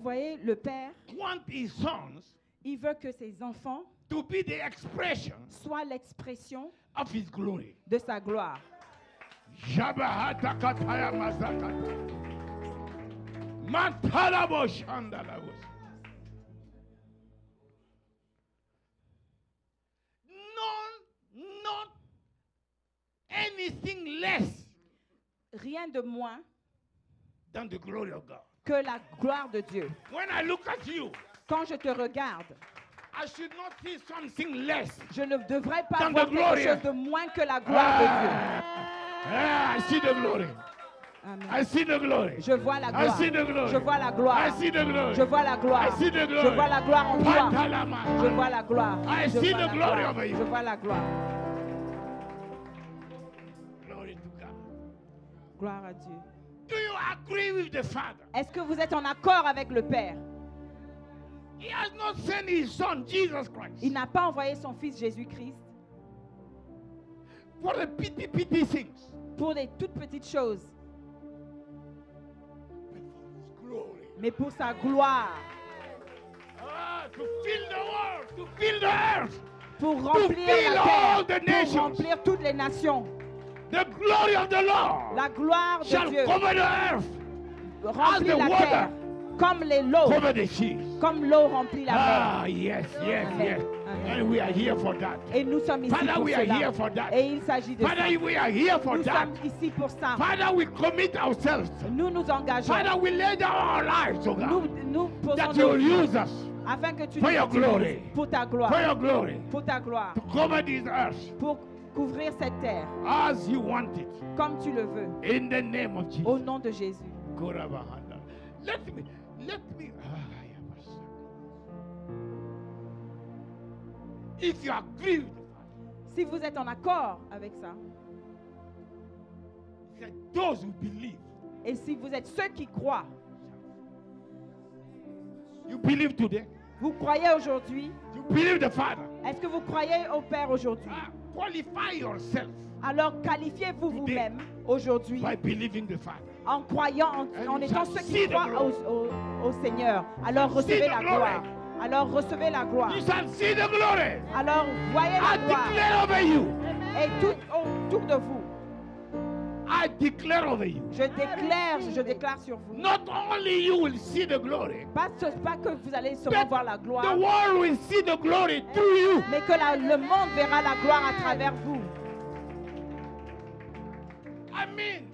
voyez, le Père, want his sons il veut que ses enfants to be the expression soient l'expression of his glory. de sa gloire. Jabahata kataya mazakata. Matalabo shandalabos. Not anything less Rien de moins than the glory of God. que la gloire de Dieu. When I look at you, Quand je te regarde, I should not see something less. je ne devrais pas Dans voir the quelque glory. chose de moins que la gloire de Dieu. I see the glory. Amen. I see the glory. Je vois la I gloire. see the glory. Je vois la gloire. I see the glory. Je vois la gloire. I see the glory. Je vois la gloire en toi. Patalama. Je vois la gloire. I Je see vois the la glory gloire. over you. Je vois la gloire. Glory to God. Gloire à Dieu. Do you agree with the Father? Est-ce que vous êtes en accord avec le Père? He has not sent his son, Jesus Christ, Il n'a pas envoyé son Fils Jésus-Christ for the petty things, pour des toutes petites choses, but for his glory. mais pour sa gloire, To fill the world, to fill the earth, pour remplir fill la all terre, the pour nations. remplir toutes les nations. The glory of the Lord La gloire de shall Dieu cover the earth, remplit the la water terre comme les lots, cover the seas. comme l'eau remplit la mer. Ah, yes, yes, Amen. yes. Amen. And we are here for that. Et nous sommes ici Father, pour we are cela. here for that. Et il s'agit de ça. Father, we are here for Nous that. sommes ici pour ça. Father, we commit ourselves. Nous nous engageons. Father, we lay down our lives, oh Nous, God, nous posons that nos you will vies use us afin que tu for nous your utilises glory. pour ta gloire, for your glory, pour ta gloire, to cover this earth pour couvrir cette terre as you want it. comme tu le veux. In the name of Au Jesus. nom de Jésus. Korabahanda. Let me. If you agree with the Father, Si vous êtes en accord avec ça, he said, those who believe, et si vous êtes ceux qui croient, you believe today, vous croyez aujourd'hui, you believe the Father. est-ce que vous croyez au Père aujourd'hui? Qualify yourself Alors qualifiez-vous vous-même aujourd'hui by believing the Father. en croyant, en you étant shall ceux see qui the croient glory. au Seigneur. Alors See recevez the la glory. gloire. Alors recevez la gloire. You shall see the glory. Alors voyez I la gloire. declare over you. Et tout autour de vous, I declare over you. je déclare sur vous. Not only you will see the glory, Pas que vous allez seulement but voir la the gloire, world will see the glory through you. mais que le monde verra la gloire à travers vous. I mean,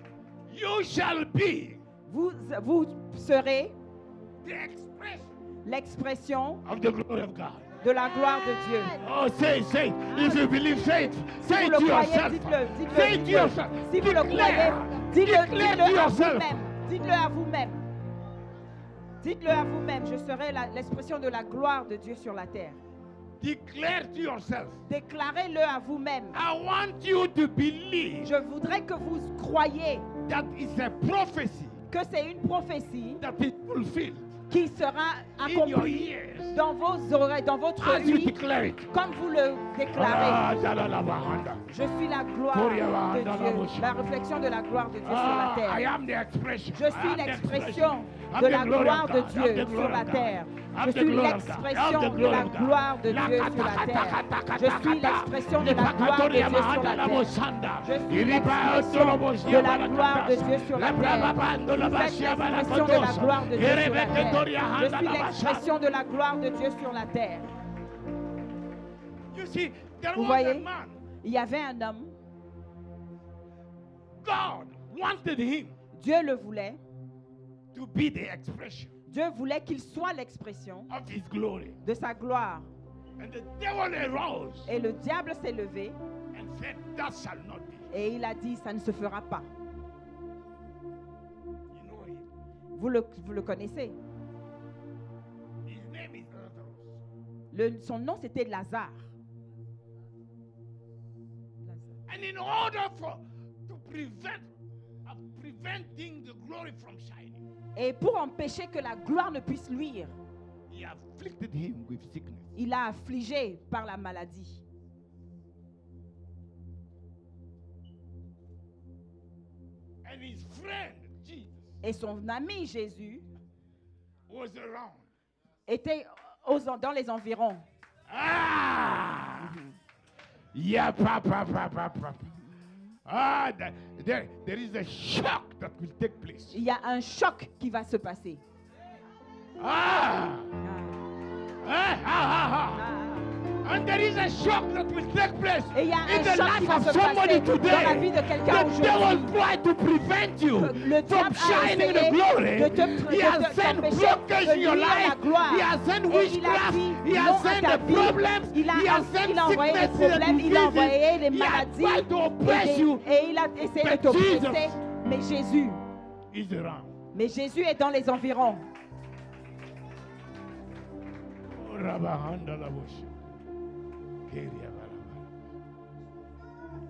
you shall be Vous serez the expression l'expression of the glory of God. de la gloire de Dieu. Oh, say it. If you believe, say it. Say Si it vous to le croyez, yourself. dites-le, Say it to dites-le. yourself. Si vous le croyez, Declare dites-le to à yourself. vous-même. Dites-le à vous-même. Dites-le à vous-même. Je serai l'expression de la gloire de Dieu sur la terre. Declare to yourself. Déclarez-le à vous-même. I want you to believe Je voudrais que vous croyiez that it's a prophecy que c'est une prophétie that is fulfilled qui sera in your accomplie ears dans vos oreilles, dans votre as you vie, declare it. comme vous le déclarez. Ah, dalalabahanda. Je suis la gloire de Dieu, la réflexion de la gloire de Dieu sur la I terre. am the expression. Je suis l'expression de la gloire de Dieu sur la terre. Je suis l'expression de la gloire de Dieu sur la terre. Je suis l'expression de la gloire de Dieu sur la terre. Je suis l'expression de la gloire de Dieu sur la terre. Vous êtes l'expression de la gloire de Dieu sur la terre. Je suis l'expression de la gloire de Dieu sur la terre. You see, there Vous was a voyez, man. il y avait un homme, God wanted him Dieu le voulait, to be the expression Dieu voulait qu'il soit l'expression of his glory. de sa gloire. And the devil arose Et le diable s'est levé and said, that shall not be. et il a dit, ça ne se fera pas. You know him. Vous le connaissez. His name is Lazarus. Son nom, c'était Lazare. And in order to preventing the glory from shining, Et pour empêcher que la gloire ne puisse luire, he afflicted him with sickness. il l'a affligé par la maladie. And his friend, Jesus, Et son ami Jésus was around. Était dans les environs. Ah! Yeah, papa. Ah, there is a shock that will take place. Il y a un choc qui va se passer. Ah! And there is a shock that will take place Et il y a in un the choc life qui va of se somebody passer dans la today. vie de quelqu'un The devil aujourd'hui. tried to prevent you Le from diable a shining the essayé glory. de te He has sent t'empêcher blockage de in your nuire à la life. gloire. He has sent Et il a witchcraft. dit He non has à sent ta the vie. problems. Il He has sent a envoyé les sicknesses and problèmes, il a envoyé les diseases. He has maladies tried to oppress you. et il a essayé de But t'oppresser. Jesus Mais Jésus, is around. mais Jésus est dans les environs.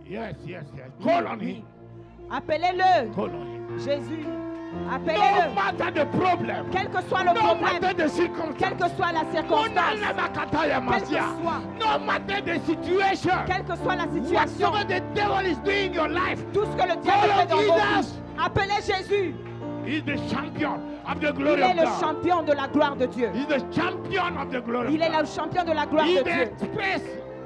Yes. Call on him. Appelez-le, Call on him. Jésus. No Appelez-le. matter the problem. Quel que soit le No problème, matter the quelle circumstance. que soit la circonstance, No matter the situation. quelle que soit la situation, Whatever the devil is doing in your life, tout ce que le diable Call fait dans on vos Jesus. vies, appelez Jésus. he's the champion of the Il glory est of le God. champion de la gloire de Dieu. He's the champion of the glory Il est of le God. champion de la gloire He's de the Dieu. express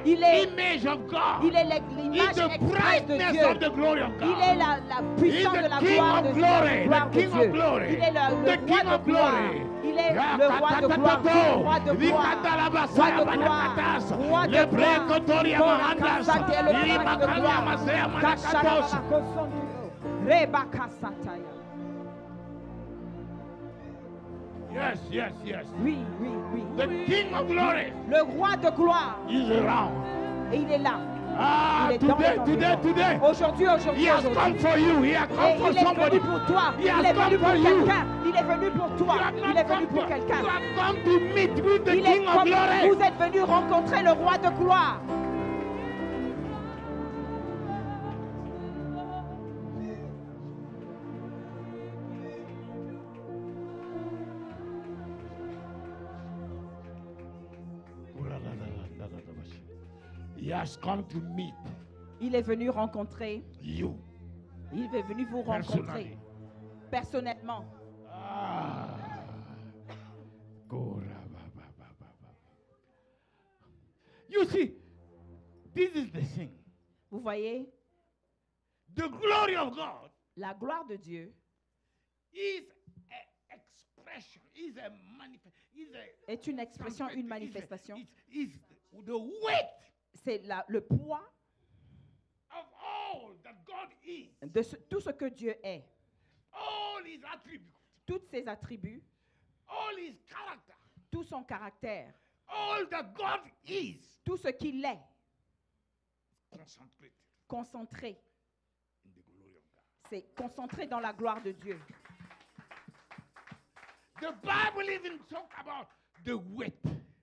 Il est image of God. l'image He's the expresse de brightness Dieu. of the glory of God. Il est la puissance He's de la the King gloire of de glory, Dieu. Gloire the de King of Dieu. glory, Il est the le roi King de of gloire. glory. Il est le roi de gloire. Roi de gloire. Roi de gloire. Roi de gloire. Yes. Oui. The King of glory Le roi de gloire. is around. Et il est là. Ah, Il est dans les today. Aujourd'hui. He has come for you. He has Et come for il est somebody. venu pour toi. He Il has est come venu pour for you. quelqu'un. Il est venu pour toi. You have Il est not venu come pour quelqu'un. You have come to meet with the Il est King of comme glory. vous êtes venu rencontrer le roi de gloire. He has come to meet Il est venu rencontrer. you. Il est venu vous rencontrer personnellement. Ah. You see, this is the thing. Vous voyez, The glory of God la gloire de Dieu is an expression, is a est une expression, une manifestation. Is the weight C'est le poids of all that God is, de tout ce que Dieu est. all His attributes, Tous ses attributs, all His character, tout son caractère, all that God is, tout ce qu'il est, concentrated concentré. in the glory of God. C'est concentré dans la gloire de Dieu. The Bible even talk about the weight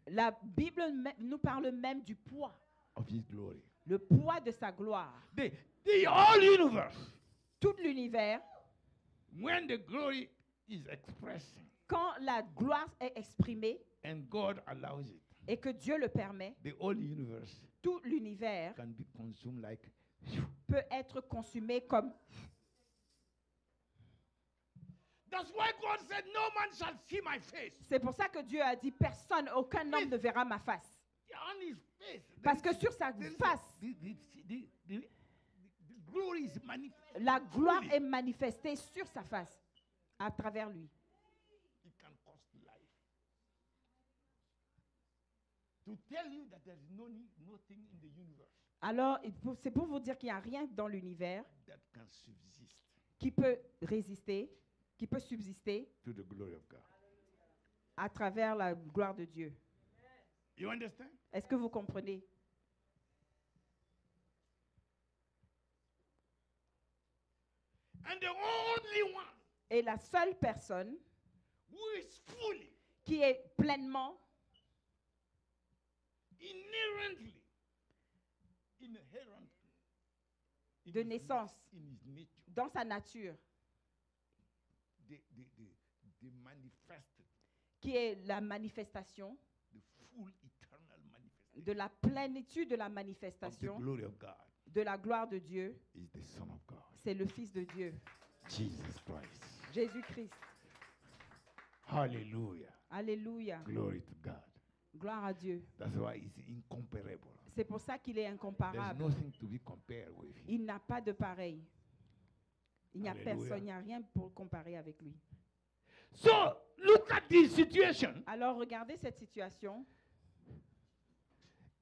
La Bible nous parle même du poids, of His glory. le poids de sa gloire. The whole universe, Tout l'univers, when the glory is expressing quand la gloire est exprimée and God allows it, et que Dieu le permet, the whole universe tout l'univers can be consumed like. peut être consumé comme... That's why God said, "No man shall see my face." C'est pour ça que Dieu a dit, personne, aucun homme ne verra ma face. On his face. Parce que sur sa face, The glory is manifested. la gloire est manifestée sur sa face, à travers lui. It can cost life. To tell you that there is nothing in the universe Alors, c'est pour vous dire qu'il n'y a rien dans l'univers that can subsist qui peut résister, qui peut subsister to the glory of God. à travers la gloire de Dieu. You understand? Est-ce que vous comprenez? And the only one Et la seule personne who is fully, qui est pleinement, inherently de naissance, in his nature, dans sa nature, the manifested, qui est la manifestation the full eternal manifestation de la plénitude de la of the manifestation glory of God de la gloire de Dieu, is the Son of God, c'est le Fils de Dieu, Jesus Christ. Jésus-Christ. Hallelujah. Alléluia. Glory to God. Gloire à Dieu. That's why it's incomparable. C'est pour ça qu'il est There's incomparable. nothing to be compared with him. Il n'a pas de pareil. Il n'y a Alléluia. personne, il n'y a rien pour comparer avec lui. So look at this situation Alors regardez cette situation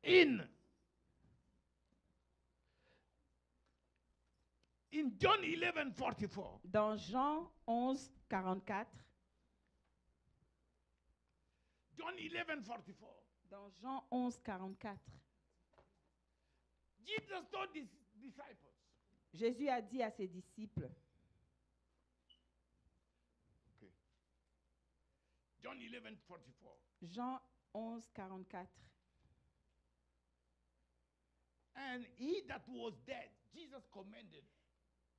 in John 11:44. dans Jean 11, 44. John 11:44. Dans Jean 11, 44. Jesus told his disciples. Jésus a dit à ses disciples, Okay. John 11:44. Jean 11, 44. And he that was dead, Jesus commanded.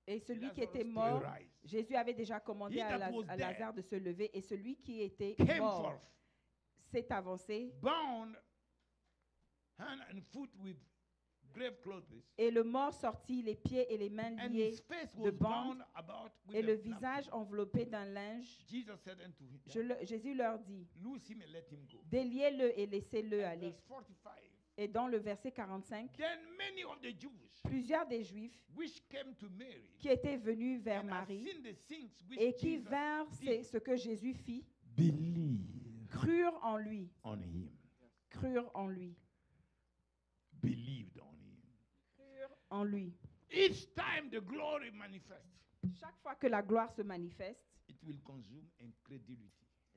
Et celui qui Lazarus était to mort, arise. Jésus avait déjà commandé He à, that was dead Lazare de se lever. Et celui qui était Came mort forth, s'est avancé. bound hand and foot with grave clothes, Et le mort sortit, les pieds et les mains and liés, his face de was bandes, bound about with et a le napkin. visage enveloppé d'un linge. Jesus said unto him, Jésus leur dit, loose him and let him go. déliez-le et laissez-le aller. Verse 45. Et dans le verset 45, Then many of the Jews plusieurs des Juifs which came to Mary qui étaient venus vers and had Marie seen the things which et qui Jesus vinrent did, ce que Jésus fit, believe crurent en lui, on him. crurent en lui, Believed on him. crurent en lui. Each time the glory manifests, Chaque fois que la gloire se manifeste, it will consume incredulity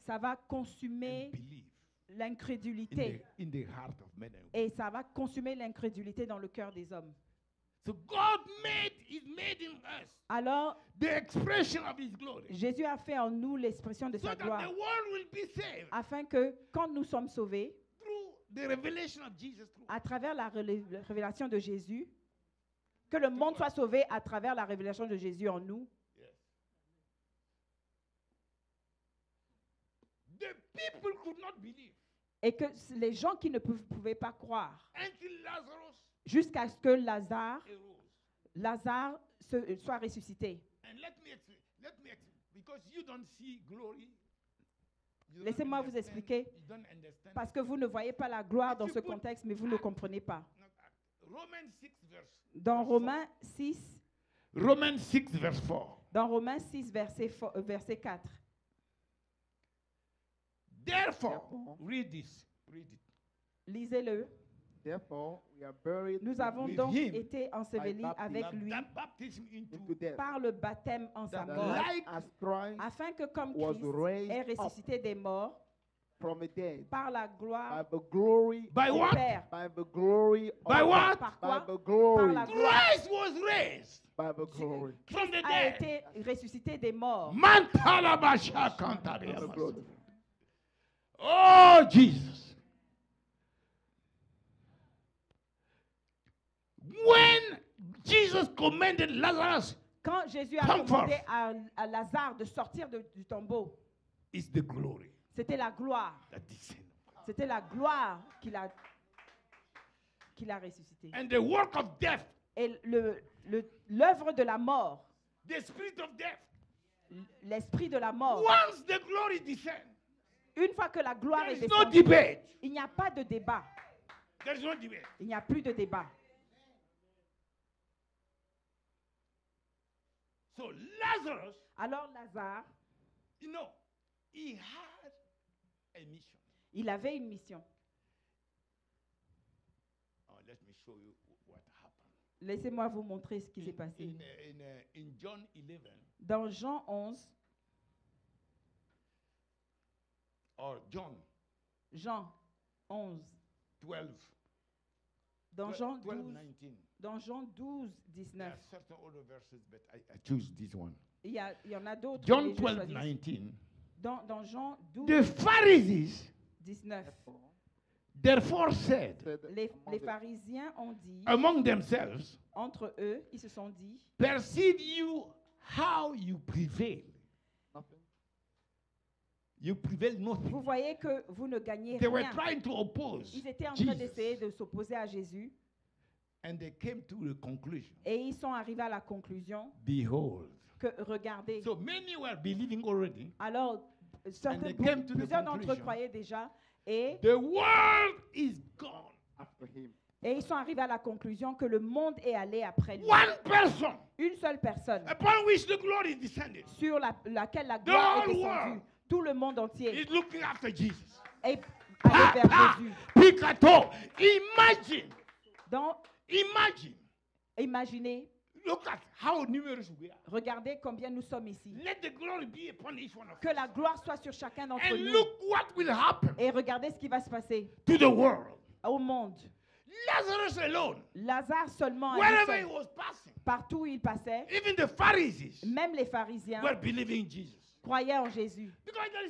ça va and consumer belief l'incrédulité. in the heart of men and women. Et ça va consumer l'incrédulité dans le cœur des hommes. So God made in us Alors, the expression of his glory, Jésus a fait en nous l'expression de so sa that gloire, the world will be saved afin que quand nous sommes sauvés, through the revelation of Jesus through à travers la révélation de Jésus, que le monde soit sauvé à travers la révélation de Jésus en nous. Yes. The people could not believe Et que les gens qui ne pouvaient pas croire, until Lazarus jusqu'à ce que Lazare arose. soit ressuscité. And let me explain, because you don't see glory. You don't Laissez-moi vous understand, expliquer, you don't understand. parce que vous ne voyez pas la gloire dans If ce you put contexte, mais vous ne comprenez pas. Romans 6 verse. Dans verse Romains 6, 4. Romans 6 verse 4. dans Romains 6, verset 4. Therefore, read this. Read it. Lisez-le. Therefore, we are buried Nous avons with donc him été ensevelis by avec That, lui that baptism into into death, par le baptême en sa That mort, like as Christ afin que comme was Christ raised est ressuscité des morts from the dead par la by gloire the glory, by du what? Père. by the glory, By of what? Par by quoi? the glory, Par la gloire. Christ was raised by the glory, from the A dead. été ressuscité des morts. Mantalabasha by the kantaria. glory. Oh, Jesus. When Jesus commanded Lazarus, Quand Jésus a Come commandé forth. à Lazare de sortir du tombeau, it's the glory c'était la gloire. that descended. C'était la gloire qu'il a ressuscité. And the work of death, Et l'œuvre de la mort, the spirit of death, l'esprit de la mort, once the glory descends, une fois que la gloire there est is no descendue, debate. il n'y a pas de débat. There is no debate. Il n'y a plus de débat. So Lazarus, Alors Lazare, you know, he had a mission. il avait une mission. Oh, let me show you what happened. Laissez-moi vous montrer ce qui s'est passé. In John 11, Dans Jean 11, or John Jean 11, 12, dans Jean 12, 12, 19. dans Jean 12, There 19. are certain other verses, but I choose this one. Il y en a d'autres. John mais je 12, choisis. 19. Dans Jean 12, The Pharisees 19, therefore said Said les among the- pharisiens ont dit, among themselves, entre eux, ils se sont dit, perceive you how you prevail. nothing. You prevail nothing. vous voyez que vous ne gagnez They were rien. trying to oppose Ils étaient en train Jesus, d'essayer de s'opposer à Jésus and they came to the conclusion. et ils sont arrivés à la conclusion Behold. que, regardez, So many were believing already. alors Plusieurs d'entre eux croyaient déjà. Et the world is gone after him. Et ils sont arrivés à la conclusion que le monde est allé après lui. One person Une seule personne upon which the glory is descended sur laquelle la gloire est whole descendue. world Tout le monde entier is looking after Jesus. est allé vers Jésus. Picato. Imagine. Donc, imaginez, Look at how numerous we are. regardez combien nous sommes ici. Let the glory be upon each one of us. Que la gloire soit sur chacun d'entre And nous. look what will happen Et regardez ce qui va se passer to the world. au monde. Lazarus alone, Lazare seulement, à lui wherever seul, he was passing, partout où il passait, even the Pharisees même les pharisiens were believing Jesus. croyaient en Jésus. Because there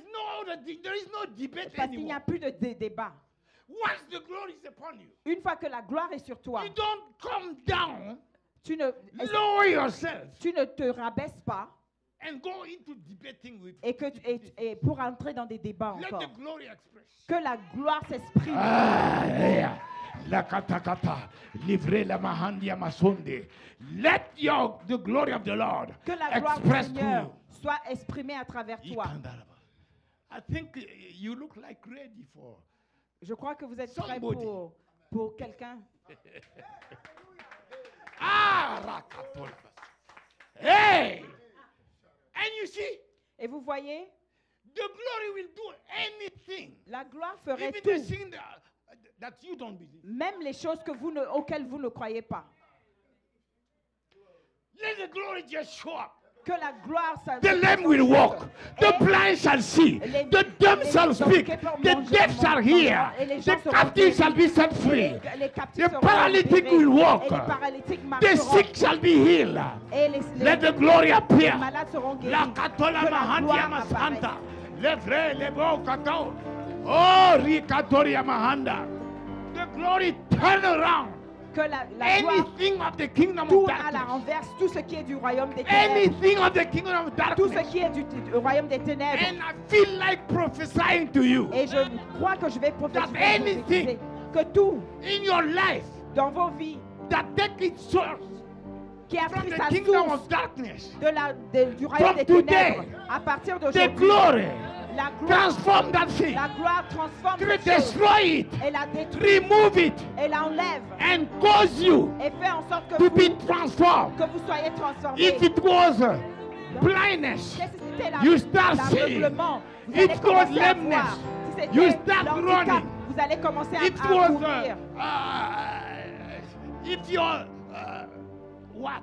is no debate Parce qu'il n'y a anymore. plus de débat. Once the glory is upon you, Une fois que la gloire est sur toi, you don't come down, tu ne lower yourself, te rabaisses pas and go into debating with et pour entrer dans des débats Let encore. the glory express. Que la gloire s'exprime. La katakata, livrez la mahandia masonde. Let the glory of the Lord Que la gloire du express to Seigneur you. soit exprimée à travers toi. I think you look like ready for. Je crois que vous êtes prêts Somebody. pour quelqu'un. Rakatolpas. Hey! And you see, Et vous voyez, the glory will do anything. la gloire ferait Even tout, the thing that you don't believe. même les choses auxquelles vous ne croyez pas. Let the glory just show up. Que la gloire The lame will walk. The blind shall see. The dumb shall speak. The deaf shall hear. The captive shall be set free. The paralytic will walk. The sick shall be healed. Let the glory appear. La katola mahandia masanta. Le vrai, le beau cacao. Oh, ricatoria mahanda. The glory turn around. Que la gloire Anything of the kingdom of tourne à la darkness. renverse, tout ce qui est du royaume des ténèbres. Anything of the kingdom of Tout ce darkness. qui est du royaume des ténèbres. And I feel like prophesying to you Et je crois que je vais prophétiser that anything que tout in your life dans vos vies that take its source qui a from pris the sa kingdom source of darkness, du royaume from des today, ténèbres, à partir the d'aujourd'hui, glory la gloire, transform that thing, la gloire transforme to cette chose destroy it, et la détruit remove it, et l'enlève and cause you et fait en sorte que to be vous transformed. soyez transformés. If it was blindness, Si c'était you start seeing. l'aveuglement, vous If allez it was commencer à lameness, voir. Si you c'était start l'handicap, running. vous allez commencer à It was courir. if you're what?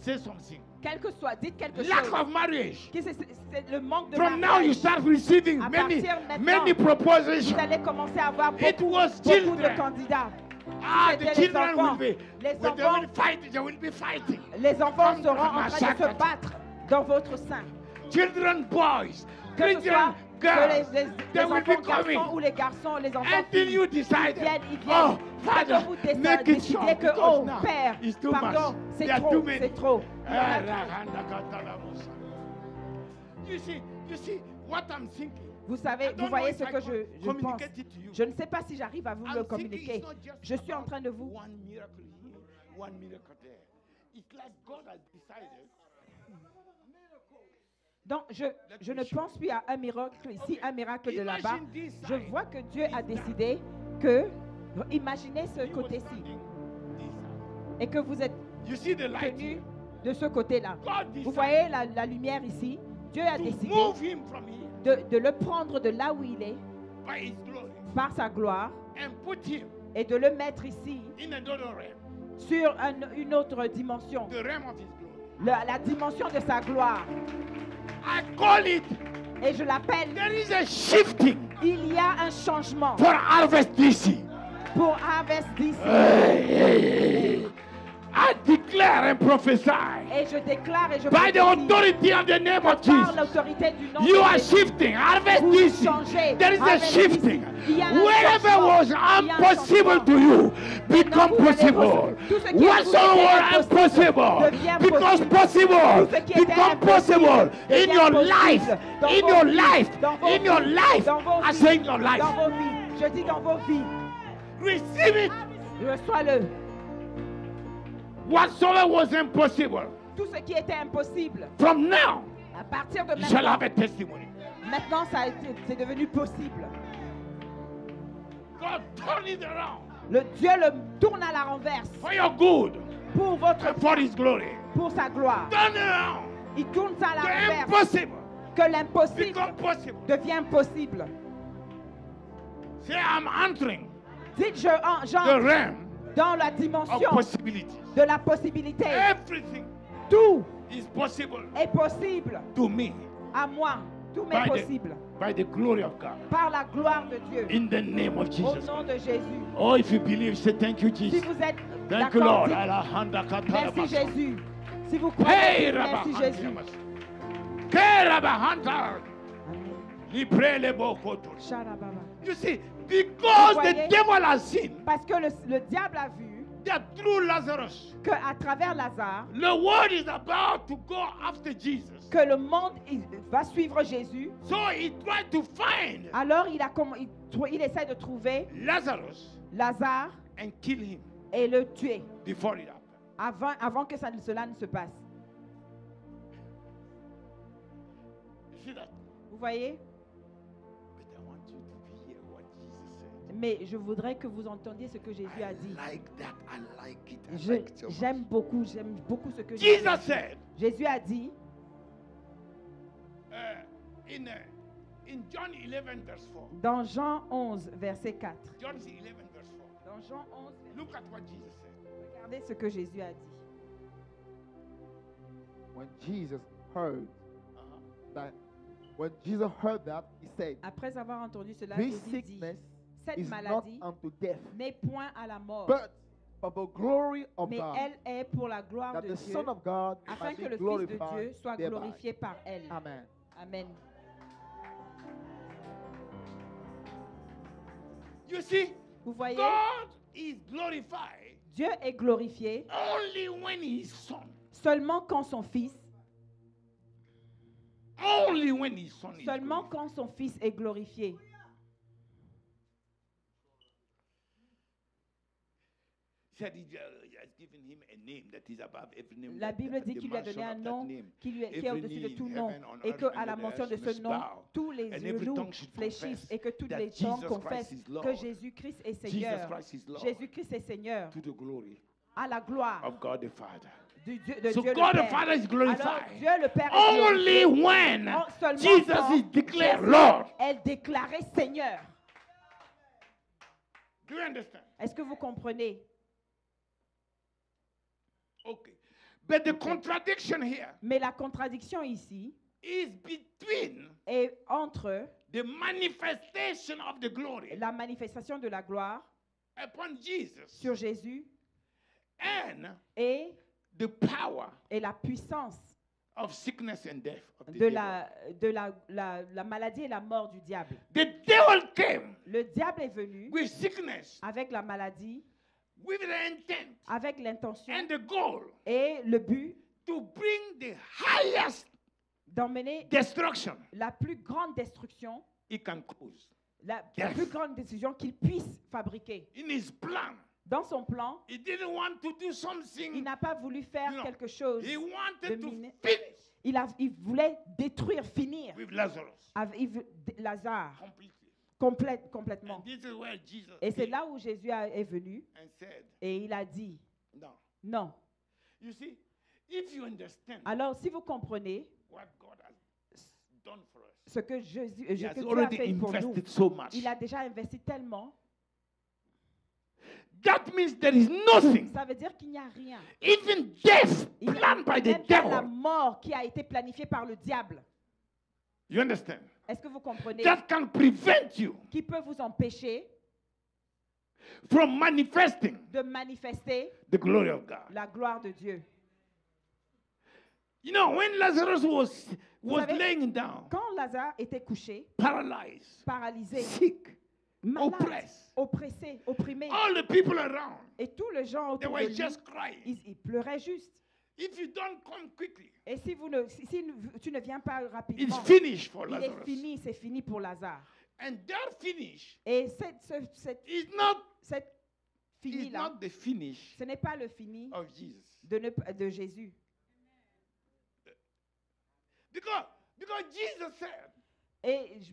Say something. Quel que soit, dites quelque Lack chose. of marriage. C'est le manque de From now you mariage. start receiving À many partir maintenant, many propositions. Vous allez commencer à avoir It beaucoup was de children. candidats. The C'était les children enfants. will be. Les They enfants, will fight. They will be fighting. les enfants Come, seront en train de massacre. se battre dans votre sein. Children, boys, Que ce Christian soit girls. que les They will be enfants coming garçons ou les garçons, les enfants until filles. you Ils decide. viennent. Oh, Quand Father, vous make it décidez short que, because oh, now Père, it's too pardon, much. c'est There are trop, too many. c'est trop. You see what I'm thinking. Vous savez, I vous don't voyez know ce if que I je pense. communicate it to you. Je ne sais pas si j'arrive à vous le I'm thinking communiquer. it's not just Je suis en train de vous. one miracle here, one miracle there. It's like God has decided. Donc, je ne pense plus à un miracle ici, un miracle de là-bas. Imagine this Je side. vois que Dieu a décidé que, imaginez ce He was côté-ci, standing this side. et que vous êtes You see the light tenu here? de ce côté-là. God Vous decided voyez la lumière ici. Dieu a to décidé move him from here de le prendre de là où il est, by his glory par sa gloire, and put him et de le mettre ici, in another realm, sur une autre dimension, the realm of his glory. la dimension de sa gloire. I call it, Et je l'appelle, there is a shifting il y a un changement for Harvest DC. pour Harvest DC. I declare and prophesy Et je déclare et je by the prophétise authority of the name of par Jesus. l'autorité du nom You de are Jésus. shifting. Harvest Vous DC. changez. There is a Harvest shifting. DC. Il y a un Wherever changement. was Il y a un impossible changement. to you, become vous allez possible. tout ce qui est Whatsoever was impossible devient becomes possible. possible. Tout ce qui était Become impossible possible in devient your possible. life. Dans In vos your vies. life. Dans vos In your vies. life. Dans vos I vies. say in your life. Dans vos vies. Je dis dans vos vies. Receive it. Reçois-le. Whatsoever was impossible. Tout ce qui était impossible, From now, à partir de you shall maintenant, have a testimony. Maintenant, c'est devenu possible. God turn it around Dieu le tourne à la renverse for your good pour votre and for His glory. pour sa gloire. Turn it around. Il tourne ça à la The renverse. impossible Que l'impossible become possible. devient possible. Say, I'm entering Dites, the j'entre realm dans la of dimension possibilities. de la possibilité. Everything Tout is possible est possible to me à moi. Tout m'est by possible the glory of God. par la gloire de Dieu. In the name of Au Jesus. nom de Jésus. Oh, if you believe, say thank you, Si Jesus. vous êtes Thank you, d'accord, Lord. dites merci Merci, Jésus. Si vous Hey, croyez, dites merci Jésus. Sharababa. You see, because Vous the voyez? devil has seen Parce que le diable a vu that through Lazarus, qu'à travers Lazare, the world is about to go after Jesus. que le monde va suivre Jésus. So he tried to find Alors il essaie de trouver Lazarus Lazare and kill him et le tuer before it happened. avant que cela ne se passe. You see that? Vous voyez? But I want you to hear what Jesus said. Mais je voudrais que vous entendiez ce que Jésus a dit. I like that. I like it. I like it so much. J'aime beaucoup ce que Jésus a Jesus dit. said Jésus a dit in John 11 verse 4. dans Jean 11, verset 4. John 11 verse 4. Dans Jean 11, Look at what Jesus said. regardez ce que Jésus a dit. When Jesus heard Uh-huh. that, when Jesus heard that, he said, Après avoir entendu cela, "This Jésus dit, sickness cette is not maladie unto death, n'est point à la mort, but for the glory of mais God, elle est pour la gloire that de the Dieu, Son of God afin might que be le Fils de glorified Dieu soit thereby." glorifié par elle. Amen. Amen. You see, Vous voyez, God is glorified Dieu est glorifié only when His Son, seulement quand son Fils, only when His Son is seulement glorified. quand son Fils est glorifié. He said He has given him a name that is above every name. La that- Bible at dit the qu'il lui a mention donné un of that nom name, qui est every au-dessus de knee tout in nom, heaven, on et earth, qu'à and la under mention the de earth ce must nom, bow, tous les and yeux every louent, tongue should fléchissent, confess et que toutes that les tongues Jesus confessent Christ is Lord. que Jésus-Christ est Jesus Seigneur. Christ is Lord. Jésus-Christ est Seigneur, To the glory à la gloire of God the Father. de So Dieu God le the Father Père. is glorified. Alors Dieu le Père est Only glorifié. when Seulement Jesus quand is declared Jésus Lord. est déclaré Seigneur. Do you understand? Est-ce que vous comprenez? Okay. But the contradiction here Mais la contradiction ici is between est entre the manifestation of the glory la manifestation de la gloire upon Jesus sur Jésus and et the power la puissance of sickness and death of the de devil. la maladie et la mort du diable. The devil came Le diable est venu with sickness, avec la maladie, with the intent avec l'intention and the goal et le but to bring the highest d'emmener destruction la plus grande destruction, he can cause. la Death. plus grande décision qu'il puisse fabriquer. In his plan, Dans son plan, he didn't want to do il something. n'a pas voulu faire No. quelque chose. He wanted to Dominer. finish Il voulait détruire, finir with Lazarus avec Lazare completely. complètement. And this is where Jesus Et c'est came là où Jésus est venu and said, et il a dit no. non. You see, if you understand Alors, si vous comprenez what God has done for us, ce que Jésus, He que has Dieu a already fait pour nous, invested so much. il a déjà investi tellement. That means there is nothing, Ça veut dire qu'il n'y a rien. even death Il n'y a planned by the même pas la devil. mort qui a été planifiée par le diable. You understand? Est-ce que vous comprenez? That can prevent you Qui peut vous empêcher from manifesting de manifester the glory of God. la gloire de Dieu? You know, when Lazarus was savez, laying down, Quand Lazare était couché, paralyzed, paralysé, sick, malade, oppressed, oppressé, opprimé, all the people around, et tous les gens they autour were de lui, just crying. ils pleuraient juste. If you don't come quickly, Et si tu ne viens pas it's rapidement, finished for il est Lazarus. fini, c'est fini pour Lazare. And that finish Et cette is not fini-là, the finish ce n'est pas le fini of Jesus. de Jésus. Because Jesus said,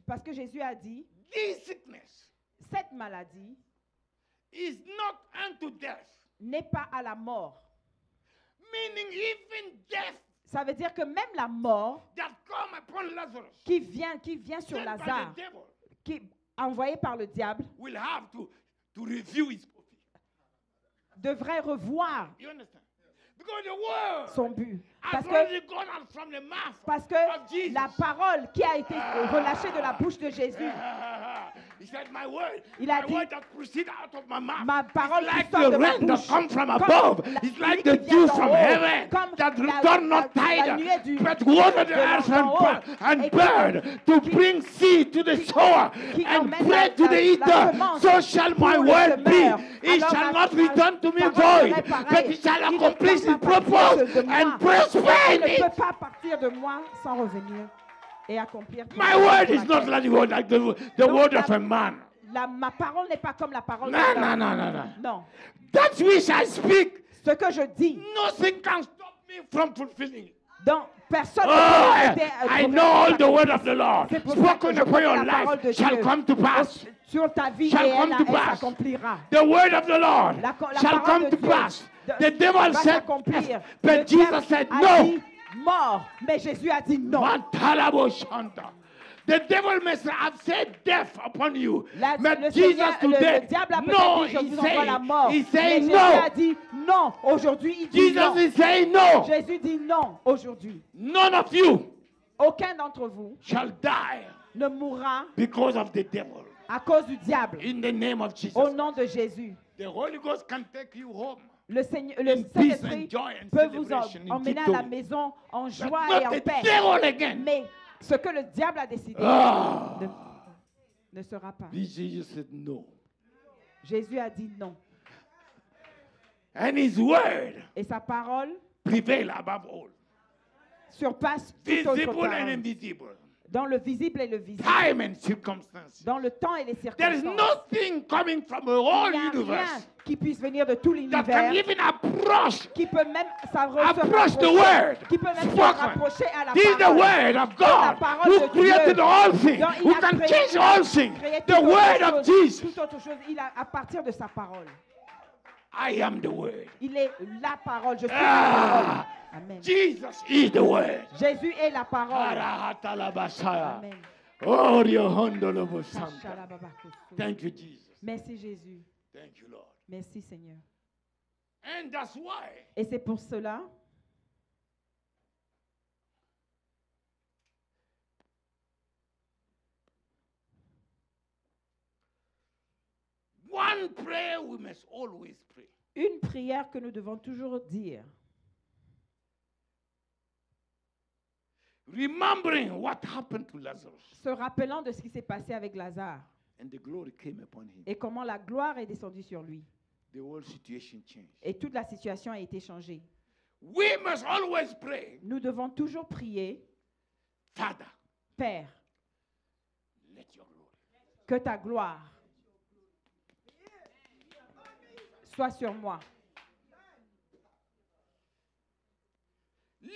parce que Jésus a dit, this sickness cette maladie is not unto death. n'est pas à la mort. Meaning even death Ça veut dire que même la mort that come upon Lazarus, qui vient sur sent by Lazare, the devil, qui est envoyé par le diable, will have to review his copy. devrait revoir You understand? Because the word son but. has Parce que, already gone out from the mouth parce que of Jesus. la parole qui a été relâchée de la bouche de Jésus, He said, my word, il a my dit, word that proceed out of my mouth. ma parole It's qui like sort the de ma rain that bouche, comes from comme above. la It's pluie like qui the vient dew d'en from haut, heaven comme that la return not nuée tired, but de water the earth d'en haut, and et burn to bring seed to the sower qui and emmène bread to the la eater. semence So shall my pour le word be. semeur. It Alors shall ma not return to me parole void, serait pareille. but it shall Il ne accomplish doit its pas partir purpose de moi. and prosper Il in ne it. peut pas partir de moi sans revenir et accomplir tout My ce word pour is not laquelle. like the word of a man. Ma parole n'est pas comme la parole No, d'un no, homme. no, no, no. Non. That which I speak, Ce que je dis, nothing can stop me from fulfilling it. donc personne Oh, ne peut arrêter, I know all the word of the Lord C'est pour ça que spoken je upon connais your la parole de life shall Dieu. come to pass. Sur ta vie Shall et come to elle pass. s'accomplira. The word of the Lord La shall parole come de to Dieu pass. de- The devil va said, s'accomplir. but Le diable Jesus said, a no. dit mort, mais Jésus a dit non. Mantalabo Shanta. The devil may have said death upon you. Le But Jesus Seigneur, today, le diable a no, peut-être dit je vous envoie la mort. he's Mais saying Jésus no. a dit non. Aujourd'hui, il dit non. Jesus is saying no. Jésus dit non aujourd'hui. None of you Aucun d'entre vous shall die ne mourra because of the devil. à cause du diable. In the name of Jesus. Au nom de Jésus. The Holy Ghost can take you home. Le Seigneur, In le peace Saint-Esprit and joy and peut vous celebration, in emmener à la victory. maison en But joie not et en the paix. devil again. Mais ce que le diable a décidé Ah. ne sera pas. Jesus said no. Jésus a dit non. And his word Et sa parole prevail above all. surpasse toute autre Visible and parole. invisible. Dans le visible et le visible. Time and circumstances. Dans le temps et les There is circonstances. nothing coming from the whole Il n'y a rien universe qui puisse venir de tout that can l'univers, even approach qui peut même approach the word qui peut même se spoken. rapprocher à la This is the parole. word of God parole who de created Dieu. all things, Donc, il who a can créé- change all things. Créer The toute autre word of chose, Jesus. toute autre chose, à partir de sa parole. I am the word. Il est la parole. Je suis Ah. la parole. Amen. Jesus is the word. Jésus est la parole. Arahatalabasaya. Amen. Oh, Riohondolobosanta. Shalababakusu. Thank you, Jesus. Merci Jésus. Thank you, Lord. Merci Seigneur. And that's why Et c'est pour cela one prayer we must always pray. une prière que nous devons toujours dire, Remembering what happened to Lazarus. se rappelant de ce qui s'est passé avec Lazare And the glory came upon him. et comment la gloire est descendue sur lui The whole situation changed. et toute la situation a été changée. We must always pray, Nous devons toujours prier, Father, Père, let your glory. que ta gloire soit sur moi.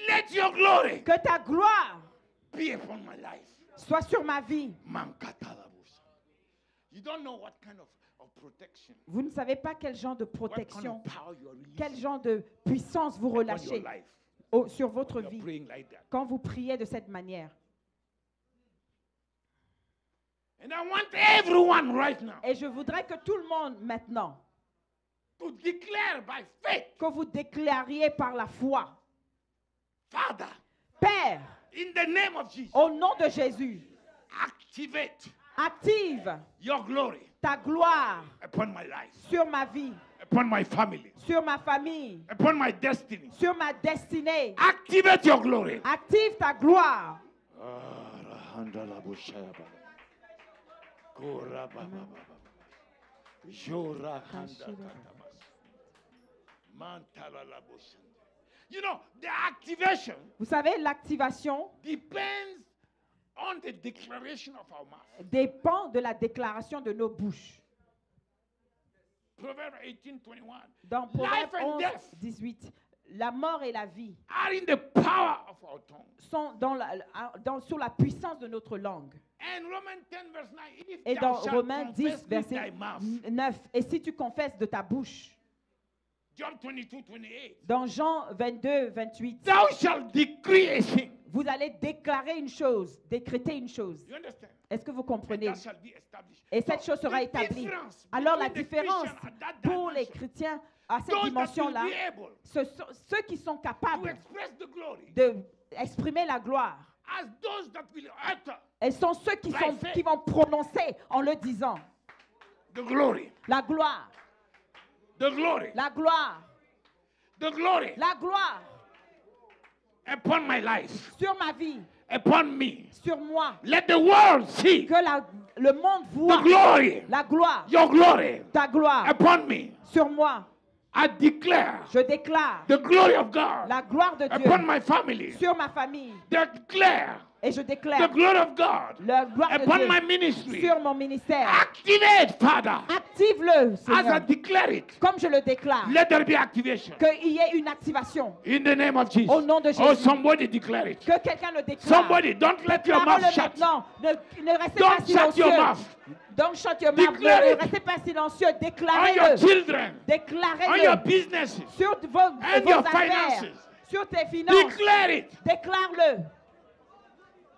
Let your glory Que ta gloire be upon my life. soit sur ma vie. Mankatalabos. You don't know what kind of protection, Vous ne savez pas quel genre de what kind protection, of power you are releasing quel genre de puissance vous upon your relâchez life. sur votre You are vie praying like that. quand vous priez de cette manière. And I want everyone right now Et je voudrais que tout le monde maintenant, to declare by faith, que vous déclariez par la foi, Father, Père, in the name of Jesus, au nom de Jésus, activate active your glory ta gloire upon my life, sur ma vie, upon my family, sur ma famille, upon my destiny. sur ma destinée. Activate your glory. Active ta gloire. You know, the activation Vous savez, l'activation depends on the declaration of our mouth. dépend de la déclaration de nos bouches. Proverbs 18:21. Dans Proverbe Life and 11, death 18, la mort et la vie are in the power of our tongue. sont sur la puissance de notre langue. And Romans 10 verse 9, if Et thou dans shalt Romains confess 10, with verset thy mouth, 9, et si tu confesses de ta bouche, John 22, 28, dans Jean 22, 28, thou shalt decree a thing. vous allez déclarer une chose, décréter une chose. You understand? Est-ce que vous And comprenez? that shall be established. Et cette chose sera The établie. difference Alors la between the différence Christian at that pour les dimension, chrétiens à cette those that will dimension-là, be able ce sont ceux qui sont to capables express the glory d'exprimer la gloire. as those that will utter Elles sont ceux qui vont prononcer en le disant. the glory, La gloire, the glory, la gloire, the glory la gloire upon my life, sur ma vie, upon me. sur moi. Let the world see Que le monde the voit glory, la gloire, your glory ta gloire upon me. sur moi. I declare Je déclare the glory of God la gloire de Dieu upon my family. sur ma famille. Declare Et je the déclare glory of God la gloire de upon Dieu my ministry. sur mon ministère. Activate, Father, Active-le, as I Seigneur, declare it. comme je le déclare. Let there be activation Qu'il y ait une activation. in the name of Jesus. Au nom de Oh, Jésus. somebody declare it. Que quelqu'un le déclare. Somebody, don't let your mouth Déclarez-le shut. maintenant. Ne restez pas Don't shut your silencieux. mouth. Don't shut your mouth. Declare Ne it. restez pas silencieux. On your Déclarez-le. children, on your Déclarez-le. businesses. Sur vos And your affaires. finances. Sur tes finances. Declare it. Déclare-le.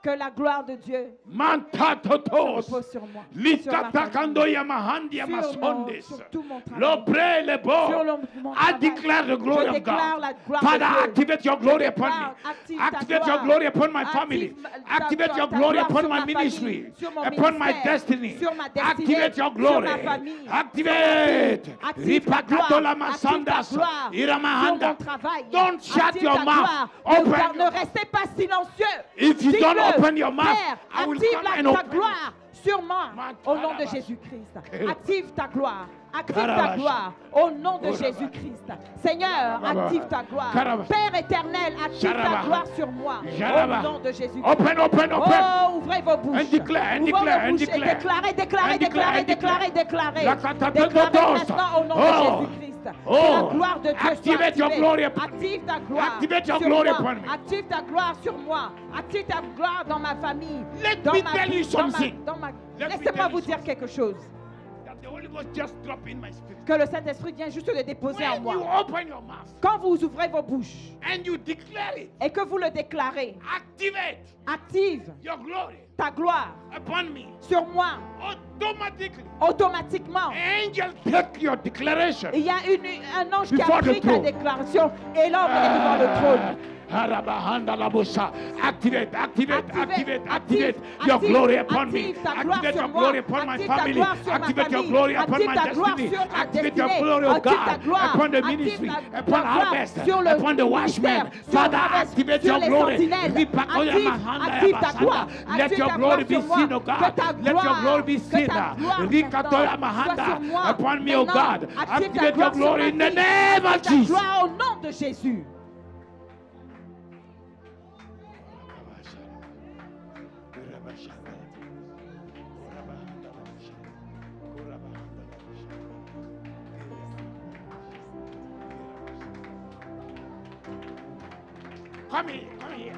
Que la gloire de Dieu Mantatotos. repose sur moi. Sur ma Likatakando famille. yamahandi Sur yamasondes. sur tout mon travail. L'opré, le Sur beau. mon I travail. declare the glory Je of déclare God. la gloire Father, de Dieu. activate your glory upon me. Active ta Activate your gloire. glory upon my Active family. ta Activate your gloire glory sur upon ma my famille, ministry. sur mon Upon my ministère, destiny. sur ma destinée, Activate your sur glory. ma famille, Activate. Active ta Ripakato gloire. lama Active ta sandas. gloire sur Iramahanda. mon travail. Don't shut Active your ta mouth. gloire. Open Ne restez pas silencieux. If you don't Dites-le. open your mouth, Père, I will active come and ta open it. gloire sur moi au nom de Jésus-Christ. Active ta gloire. Active ta gloire au nom de Jésus-Christ. Seigneur, active ta gloire. Père éternel, active ta gloire sur moi au nom de Jésus-Christ. Open, open, open. Oh, ouvrez vos bouches. And declare, and Ouvrez declare, vos and bouches et declare. déclarez, déclarez, And declare, déclarez, and declare. déclarez, déclarez. La catata Déclarez totos. maintenant au nom Oh. de Jésus-Christ. Que la gloire de Dieu soit Activate your glory upon me. Active ta gloire Activate your sur glory moi. upon me. Active ta gloire sur moi. Active ta gloire dans ma famille. Let dans me ma tell you vie, dans ma- something. dans ma- Let me Laissez-moi tell vous you dire quelque chose. That the Holy Ghost just drop in my spirit. Que le Saint-Esprit vient juste le déposer en When you moi. open your mouth Quand vous ouvrez vos bouches and you declare it, et que vous le déclarez, activate active your glory ta gloire upon me. sur moi Automatically, automatiquement. angels take your declaration. Il y a un ange qui a Before the pris ta throne. déclaration et l'homme est devant le trône. Harabahanda labosa. Activate, activate, activate, activate active, your glory upon me. active ta gloire Activate sur your moi. glory upon my Active ta family. gloire sur ma Activate your famille. glory upon Active my ta gloire destiny. sur ma Activate your destinée. glory, of Active ta God, gloire. upon the Active ministry, ta upon gloire harvest, sur le upon the watchmen. ministère, sur Father, harvest, activate sur your les glory. sentinelles. Ripakoya Active, mahanda active ta yabasanda. gloire. Let Active your ta glory gloire be sur moi. seen, O Que God. ta Let your glory be que seen. ta gloire Rikatoya maintenant soit mahanda sur moi. upon me, O Maintenant, God. active ta Activate your gloire sur glory ma in the vie. name of Active ta Jesus. gloire au nom de Jésus. Come here, come here.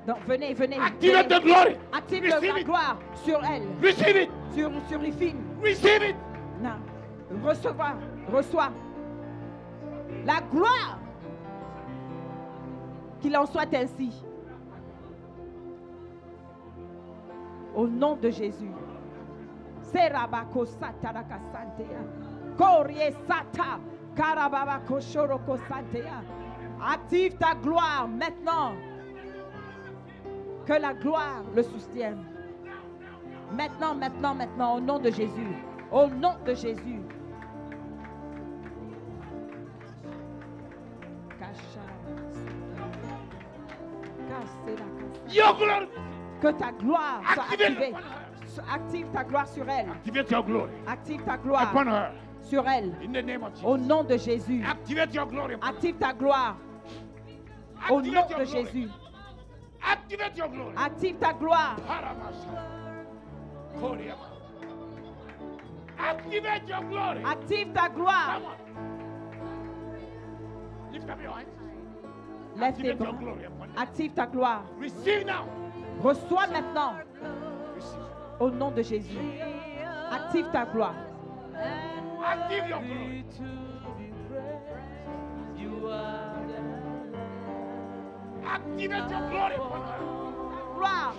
Donc venez, venez. Activate the venez. glory. Active Receive la it. gloire sur elle, Receive it. sur les filles. Receive it. Non. Reçois. La gloire. Qu'il en soit ainsi. Au nom de Jésus. Serabako sataraka santea. Korie sata. Karababako shoroko santea. Active ta gloire maintenant. Que la gloire le soutienne. Maintenant, maintenant, maintenant, au nom de Jésus. Au nom de Jésus. Your glory. Que ta gloire soit Activate activée. upon her. Active ta gloire sur elle. Activate your glory Active ta gloire upon her. sur elle. In the name of Jesus. Au nom de Jésus. Activate your glory upon her. Active ta gloire. Au nom Activate your de glory. Jésus. Activate your glory. Active ta gloire. Paramasha. Koriama. Activate your glory. Active ta gloire. Come on. Lift up your hands. Lève tes bras. Active ta gloire. Receive now. Reçois maintenant. Receive. Au nom de Jésus. Active ta gloire. Active your glory. Activate your glory upon her. Gloire.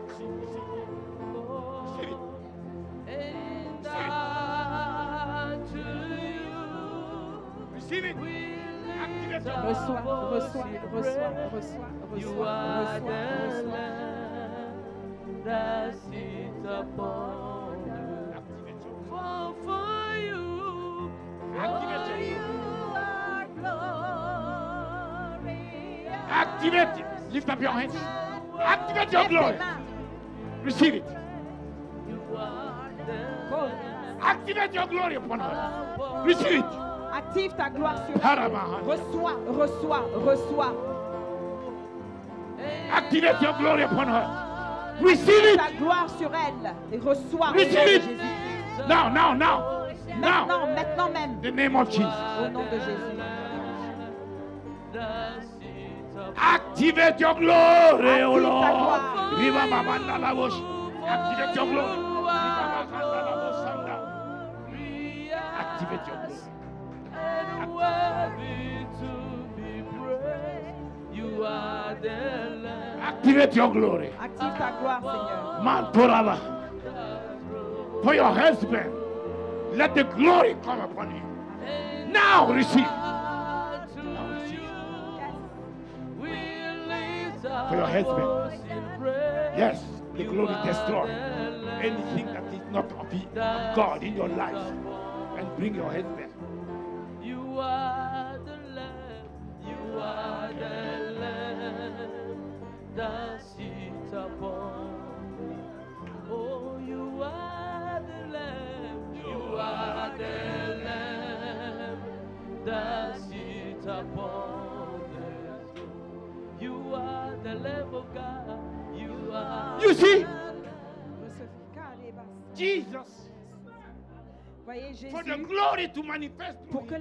Receive it. Receive it. Receive it. Activate your glory. Reçois, reçois, reçois, reçois, reçois, reçois. Activate it. Lift up your hands. Activate your glory. Receive it. Activate your glory upon her. Receive it. Active ta gloire sur elle. Reçois, reçois, reçois. Activate your glory upon her. Receive Ta it. gloire sur elle. Et reçois. Au nom de Receive it. Jésus. Now, now, now. Maintenant, Now. maintenant même. The name of Jesus. Au nom de Jésus. Activate your glory, O Active ta Lord. gloire. Riva Mamanda Lavosh. Activate your glory. Riva Makanda Lavosanda. Activate your glory. Activate your glory. Active ta gloire, Seigneur. Mantoraba. For your husband, let the glory come upon you. Now receive. Now receive. For your husband. Yes, the glory destroy anything that is not of God in your life. And bring your husband. You are the Lamb. You are the Lamb that sits upon. Oh, you are the Lamb. You are the Lamb that sits upon the throne. You are the Lamb of God. You are. You see, Jesus. Jesus, Voyez for the Jésus, glory to manifest through pour que him.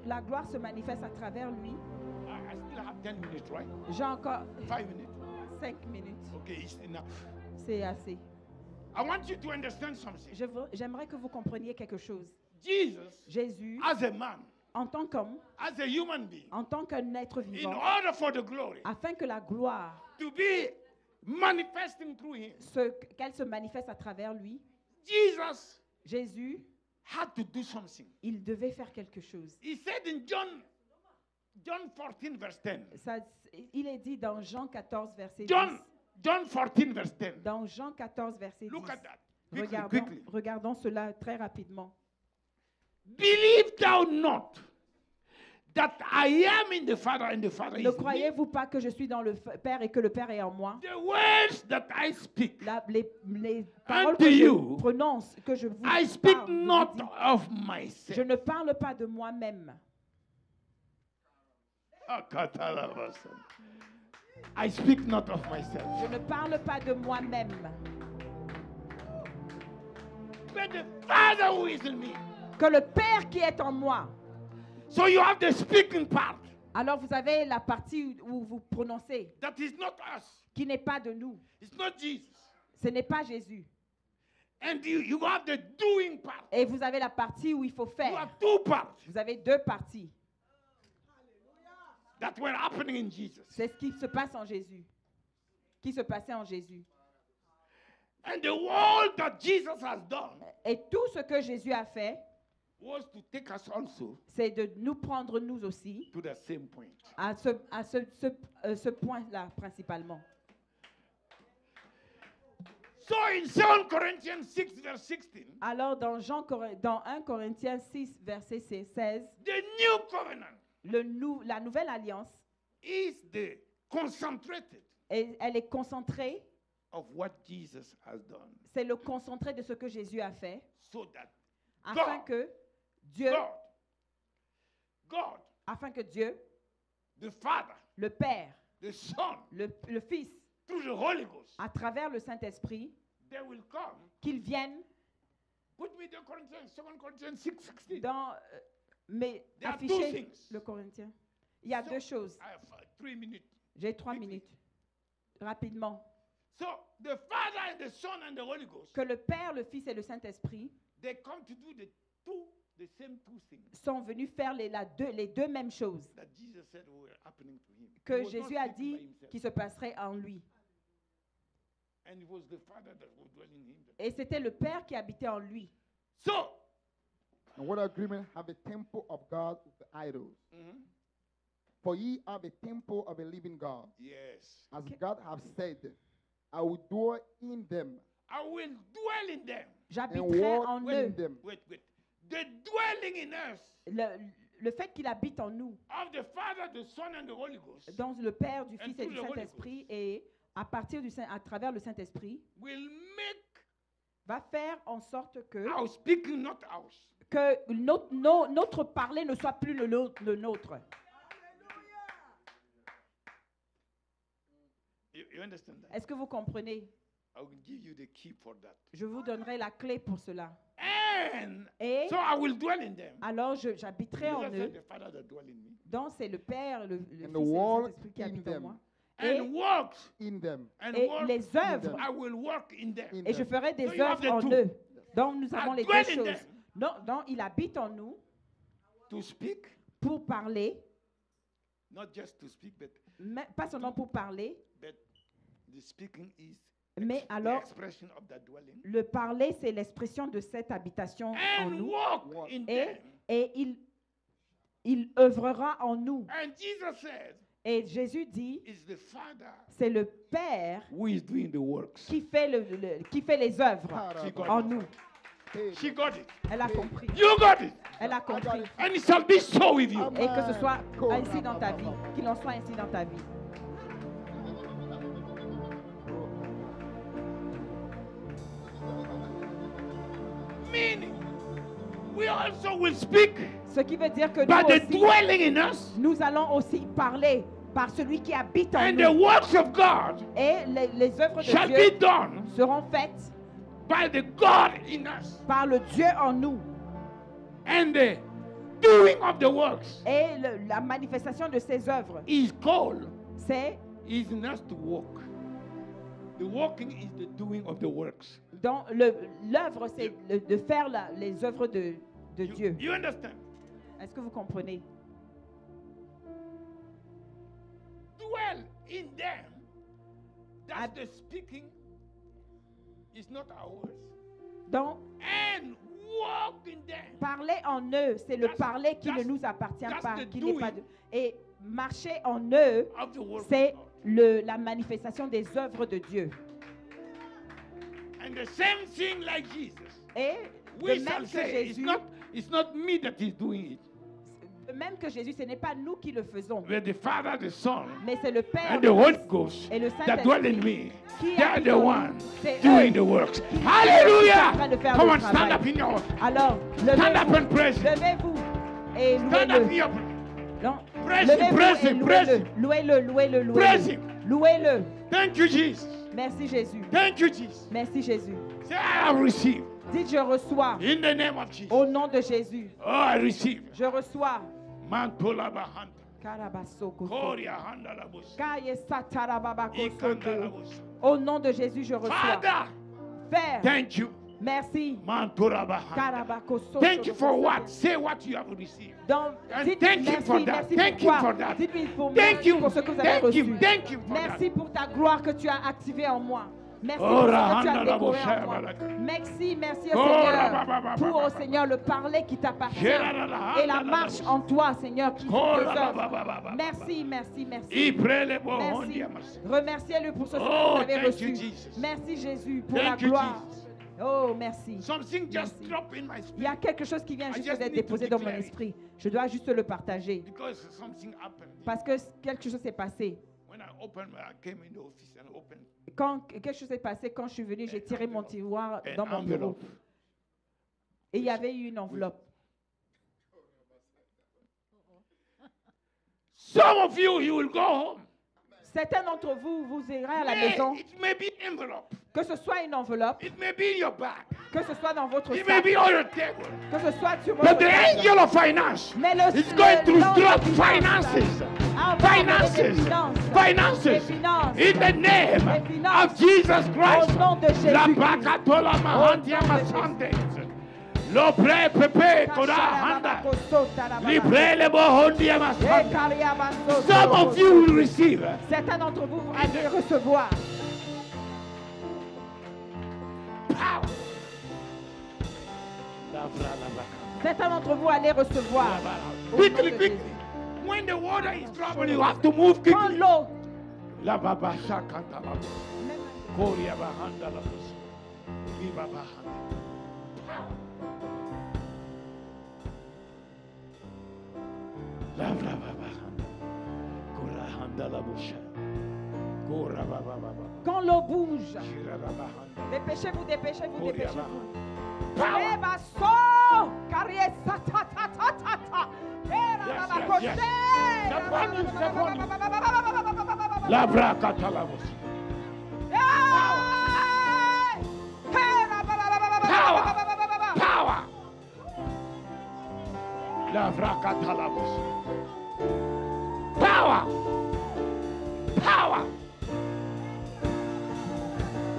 la gloire se manifeste à travers lui. I still have 10 minutes, right? J'ai encore 5 minutes. 5 minutes. Okay, it's enough. C'est assez. I want you to understand something. J'aimerais que vous compreniez quelque chose. Jesus, Jésus, as a man, en tant qu'homme, as a human being, en tant qu'un être in vivant, order for the glory afin que la gloire, to be manifesting through him, qu'elle se manifeste à travers lui, Jesus Jésus, had to do something. il devait faire quelque chose. He said in John 14, verse 10. Il est dit dans Jean 14, verset 10. John 14, verse 10. Dans Jean 14, verset 10. Look at that. Quickly, quickly. Regardons cela très rapidement. Believe thou not that I am in the Father and the Father Ne is in me. croyez-vous pas que je suis dans le Père et que le Père est en moi? The words that I speak, Les paroles unto que je you, prononce, que je vous I speak parle, je vous not dis, of je myself. ne parle pas de moi-même. I speak not of myself. Je ne parle pas de moi-même. But the Father who is in me. Que le Père qui est en moi. So you have the speaking part. Alors vous avez la partie où vous prononcez, That is not us. qui n'est pas de nous. It's not Jesus. Ce n'est pas Jésus. And you have the doing part. Et vous avez la partie où il faut You faire. have two parts Vous avez deux parties. that were happening in Jesus. C'est ce qui se passe en Jésus. Qui se passait en Jésus. And the work that Jesus has done Et tout ce que Jésus a fait, was to take us also c'est de nous prendre nous aussi to the same point. à ce point-là principalement. So in 2 Corinthians 6, verse 16, Alors dans 1 Corinthiens 6, verset 16, the new covenant la nouvelle alliance, is the concentrated elle est concentrée, of what Jesus has done. c'est le concentré de ce que Jésus a fait, So that afin que Dieu, God, afin que Dieu, the Father, le Père, the Son, le Fils, through the Holy Ghost, à travers le Saint-Esprit, they will come. qu'ils viennent Put me the Corinthians, 2 Corinthians 6, 16. dans, mais There are two afficher things. le Corinthien. Il y a deux choses. I have 3 minutes. J'ai 3 minutes. Rapidement. So the Father and the Son and the Holy Ghost, Que le Père, le Fils et le Saint-Esprit they come to do the same two things sont venus faire les deux mêmes choses that Jesus said were happening to him. He que was not Jésus a speaking by dit himself. qui se passerait en lui. And it was the Father that was dwelling in him. Et c'était le Père qui habitait en lui. So, And what agreement have a temple of God with the idols? For ye are the temple of a living God. yes, As God hath said, I will dwell in them I will dwell in them. and J'habiterai walk en in eux. them. Wait. The dwelling in us Le fait qu'il habite en nous, of the Father, the Son, and the Holy Ghost dans le Père, du And Fils et through du the Holy Saint-Esprit, et à partir à travers le Saint-Esprit, will make va faire en sorte our speaking not ours. que notre parler ne soit plus le nôtre. You understand that? Est-ce que vous comprenez? I will give you the key for that. Je vous donnerai la clé pour cela. And Et so I will dwell in them. alors j'habiterai en Jesus eux. said, the Father that dwell in me. Donc c'est le Père, le Fils et le walk Saint-Esprit qui in habitent en them. moi. And works. In them. And Et work. les œuvres, I will work in them. In et je them. ferai des So you have œuvres en the two. eux. Donc nous avons I les deux dwell in choses. them. Donc il habite en nous To speak, pour parler, not just to speak, but pas seulement pour parler, the speaking is mais the alors expression of that dwelling. le parler, c'est l'expression de cette habitation en And nous. walk in them. Et il œuvrera en nous. And Jesus said, Et Jésus dit, it's the Father c'est le Père who is doing the works. qui fait les œuvres en nous. She got it. Elle a compris. You got it. Elle a compris. And it shall be so with you. Et que ce soit ainsi dans ta vie. Qu'il en soit ainsi dans ta vie. Meaning, we also will speak Ce qui veut dire que by the nous aussi, dwelling in us nous allons aussi parler par celui qui habite en and the nous. works of God Et les œuvres shall de be Dieu done seront faites by the God in us. par le Dieu en nous. And the doing of the works Et la manifestation de ces œuvres, is called c'est is not to walk. The walking is the doing of the works. dans l'œuvre, c'est de faire les œuvres de Dieu. You understand? Est-ce que vous comprenez? Dwell in them. That's the speaking. Is not ours. Donc, And walk in them. parler en eux, c'est le That's- parler qui ne that's- nous appartient that's pas, the qui n'est pas doing. et marcher en eux, Of the work c'est of God. la manifestation des œuvres de Dieu. And the same thing like Jesus. Et We de shall même que say Jésus, it's not me that is doing it. de même que Jésus, ce n'est pas nous qui le faisons, But the Father, the Son, mais c'est le Père and le the Holy Fils Ghost et le that dwell in Saint-Esprit me. qui They are habitent the en nous. ones C'est doing eux the works. qui sont en Hallelujah! train de faire Come le on, stand travail. up in your Alors, stand up and praise Him. levez-vous et Stand up in louez-le. your Non, Praise Him, levez-vous praise et Him, praise louez-le. Him. Louez-le, Praise louez-le. Him. Louez-le. Thank you, Jesus. Merci Jésus. Thank you, Jesus. Merci Jésus. Say, I have received Dites, je reçois in the name of Jesus. au nom de Jésus. Oh, I receive. Je reçois. Mantola bahanta. Karabasoko. Koria handa la bus. Kaye satarababako Ikanda la soto. bus. Au nom de Jésus, je reçois. Father, Père, thank you. merci. Mantola bahanta. Karabako soto. Thank you for what? Say what you have received. Donc, And dites thank him merci, for that. merci Thank pour him quoi? for that. Dites-lui pour Thank merci you. pour ce que vous avez Thank reçu. him. Thank him for Merci that. pour ta gloire que tu as activée en moi. Merci Oh, pour ce que tu Rahanda as la décoré en Bosheba moi. la- Merci Oh, au Rabababa. Seigneur, pour au Seigneur le parler qui t'appartient Gera la la et la handa la marche la en toi, Seigneur, qui Oh, fait tes Rabababa. œuvres. Merci, merci, merci. Iprele bo Merci. hondia mas. Remerciez-le pour ce que Oh, vous avez thank reçu. you, Jesus. Merci Jésus pour Thank la you, gloire. Jesus. Oh, merci. Something just Merci. dropped in my Il y a spirit quelque chose qui vient I juste just d'être need to déposé dans mon declare it. esprit. Je dois juste le partager. because something happened. Parce que quelque chose s'est passé. When I came in the office and opened Quand quelque chose s'est passé, quand je suis venue, j'ai tiré mon tiroir an dans mon bureau. envelope. Et il y avait eu une enveloppe. Some of you will go home. Certains d'entre vous, vous irez à la May- maison, It may be envelope. que ce soit une enveloppe, It may be in your bag. Que ce soit dans votre It may be on your table. que ce soit sur votre But the angel of finance Mais is going to l'ange drop des finances finances. envoie Finances. des finances. Finances. Des finances. In the name Des finances. of Jesus Christ. Au nom de Jésus. La bakatola mahandia masandes. Lo pre pepe koda handa. Libre le bohondia masanda. Some of you will receive. Certains d'entre vous allez recevoir Power. certains d'entre vous allez recevoir Quickly, quickly. When the water is troubled, you have to move quand quickly. l'eau La baba shakanta la Korea bahanda la bus. Viva bahanda. La baba bahanda. Kora handa la busha. Kora baba baba. quand l'eau bouge, Shira la bahanda. dépêchez-vous, dépêchez-vous, Korea dépêchez-vous. bahanda. Eh, basso, carrière, sa, ta, ta, ta, ta, ta. Eh, la, la, la, Yes, côté. yes. Step on you, step on you. La brakata la bus. Eh, la, ba, ba, ba, ba, ba, ba, ba, ba, ba, ba, ba, ba. Power. La brakata la bus. Power. Power.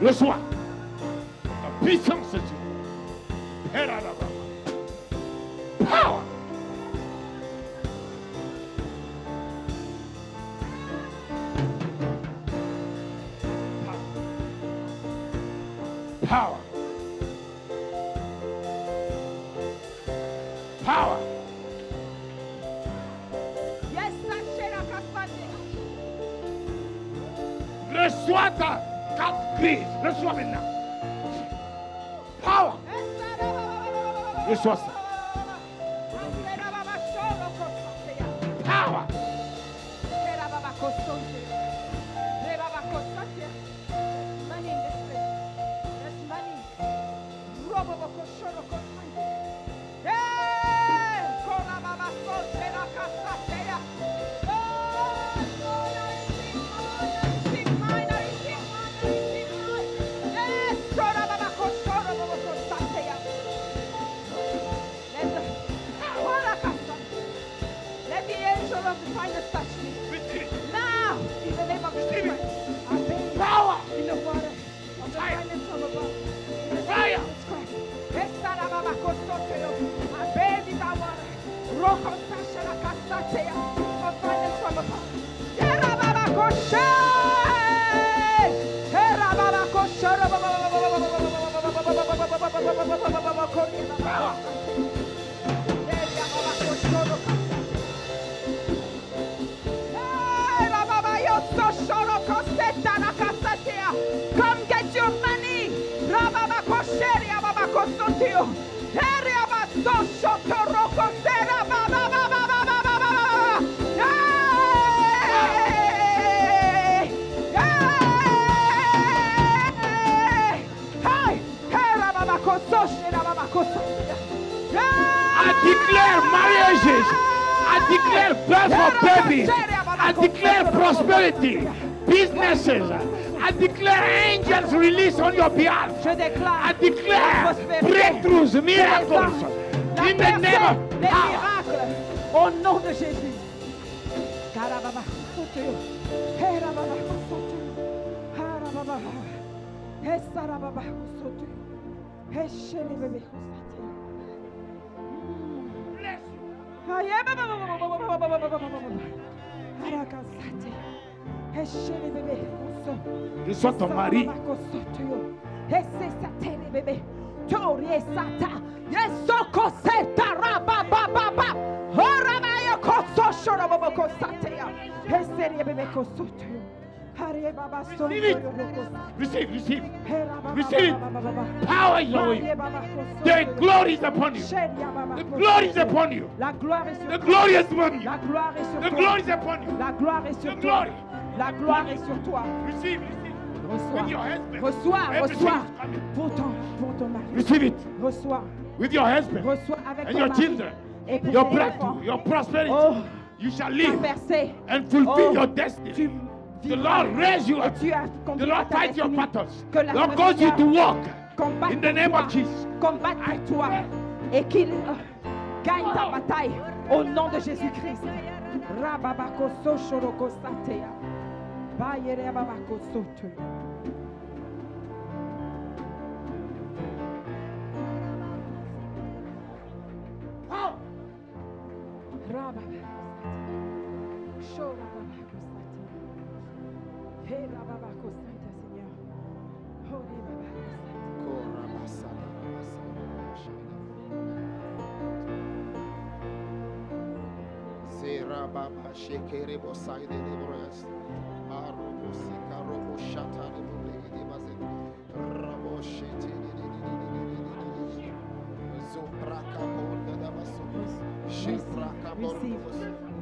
Reçois la puissance de Dieu. Power. Power. Power. Yes, sachez la castagne. Reçois ta carte grise. Reçois maintenant. Power. Reçois ça. Power. Let the angel of the finest touch me. Now, in the name of Jesus, I bathe Power. in the water of the finest from above. In the Fire. name of Jesus Christ. I bathe in that water. Roko Sasha la Casatea, of finest from above. Yerababakoshe! Come get your money. I declare marriages. I declare birth of babies. I declare prosperity, businesses. I declare angels released on your behalf. Je déclare I declare breakthroughs, miracles. In the name of des power. miracles au nom de Jésus. Karababa, sotuyo. Herababa, sotuyo. Harababa. Hesarababa, sotuyo. Heshelebebe, sotuyo. Harakasate. Heshelebebe, sotuyo. Reçois ton mari. Bébé. Torie sata. Yesoko seta rabababa. Horabaya koso shorobo kosatea. Heserie bebe kosoto. Hare baba so. Receive it. Receive, receive. Receive it. Power is on you. The glory is upon you. The glory is upon you. La gloire est sur The toi. glory is upon you. La gloire est sur The toi. glory is upon you. La gloire est sur The toi. glory. La gloire est sur toi. Receive, receive. With your husband. Reçois, Everything reçois. is coming. Pour ton mari. Receive it. Reçois. With your husband Reçois avec and ton your mari. children. Et pour Your tes enfants. breakthrough, your prosperity. Oh, You shall tu as live percé. and fulfill Oh, your tu destiny. The vivras. Lord raise you Et up. tu as The conduit Lord ta fight your destinée. battles. Que la Lord cause you to walk combatte In the name pour of toi, Jesus. combatte pour toi et qu'il gagne ta bataille au nom de Jésus-Christ. Rababako soshoroko sateya. Bayere babako soto.